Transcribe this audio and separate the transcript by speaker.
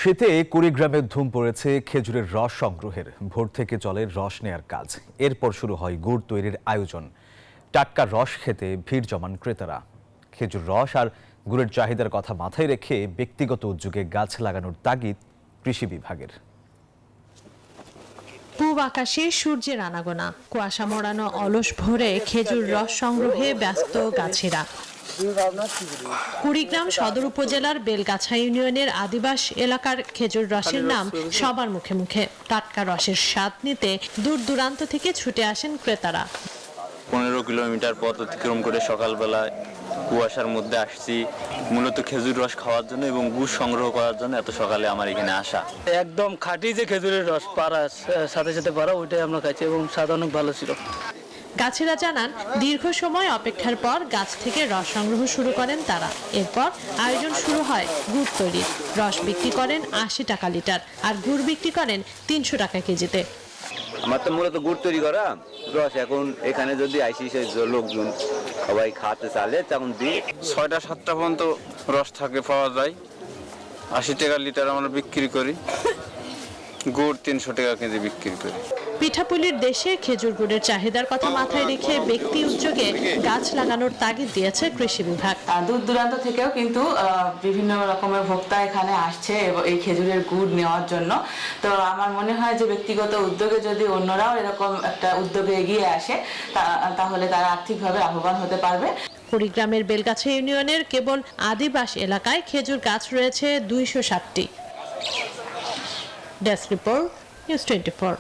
Speaker 1: শীতে কুড়িগ্রামে ধুম পড়েছে খেজুরের রস সংগ্রহের। ভোর থেকে চলে রস নেয়ার কাজ, এরপর শুরু হয় গুড় তৈরির আয়োজন। টাটকা রস খেতে ভিড় জমান ক্রেতারা। খেজুর রস আর গুড়ের চাহিদার কথা মাথায় রেখে ব্যক্তিগত উদ্যোগে গাছ লাগানোর তাগিদ কৃষি বিভাগের।
Speaker 2: পূব আকাশে সূর্যের আনাগোনা, কুয়াশা মোড়ানো অলস ভোরে খেজুর রস সংগ্রহে ব্যস্ত গাছেরা। কুড়িগ্রাম সদর উপজেলার বেলগাছা ইউনিয়নের আদিবাস এলাকার খেজুর রসের নাম সবার মুখে মুখে। টাটকা রসের স্বাদ নিতে দূর দূরান্ত থেকে ছুটে আসেন ক্রেতারা।
Speaker 3: 15 কিলোমিটার পথ অতিক্রম করে সকালবেলায় কুয়াশার মধ্যে আসছি মূলত খেজুর রস খাওয়ার জন্য এবং গুড় সংগ্রহ করার জন্য। এত সকালে আমার এখানে আসা।
Speaker 4: একদম খাঁটি যে খেজুরের রস পাড়া সাথে সাথে পাড়া, ওইটাই আমরা খাইছি এবং স্বাদ অনেক ভালো ছিল।
Speaker 2: গাছেরা জানান, দীর্ঘ সময় অপেক্ষার পর গাছ থেকে রস সংগ্রহ শুরু করেন তারা। এরপর আয়োজন শুরু হয় গুড় তৈরির। রস বিক্রি করেন 80 টাকা লিটার আর গুড় বিক্রি করেন 300 টাকা কেজিতে।
Speaker 5: আমার তো মূলত গুড় তৈরি করা রস। এখন এখানে যদি আইসি লোকজন সবাই খাতে চালে তখন দিই।
Speaker 3: 6টা-7টা পর্যন্ত রস থাকে, পাওয়া যায়। 80 টাকা লিটার আমরা বিক্রি করি, গুড় 300 টাকা কেজি বিক্রি করি।
Speaker 2: পিঠাপুলির দেশে খেজুর গুড়ের চাহিদার কথা মাথায় রেখে ব্যক্তি উদ্যোগে গাছ লাগানোর তাগিদ দিয়েছে কৃষি বিভাগ।
Speaker 6: দূর দূরান্ত থেকেও কিন্তু বিভিন্ন রকমের ভোক্তা এখানে আসছে এই খেজুরের গুড় নেওয়ার জন্য। তো আমার মনে হয় যে ব্যক্তিগত উদ্যোগে যদি অন্যরাও এরকম একটা উদ্যোগে এগিয়ে আসে তাহলে তারা আর্থিকভাবে লাভবান হতে পারবে।
Speaker 2: কুড়িগ্রামের বেলগাছা ইউনিয়নের কেবল আদিবাস এলাকায় খেজুর গাছ রয়েছে 260টি। Desk report, news 24।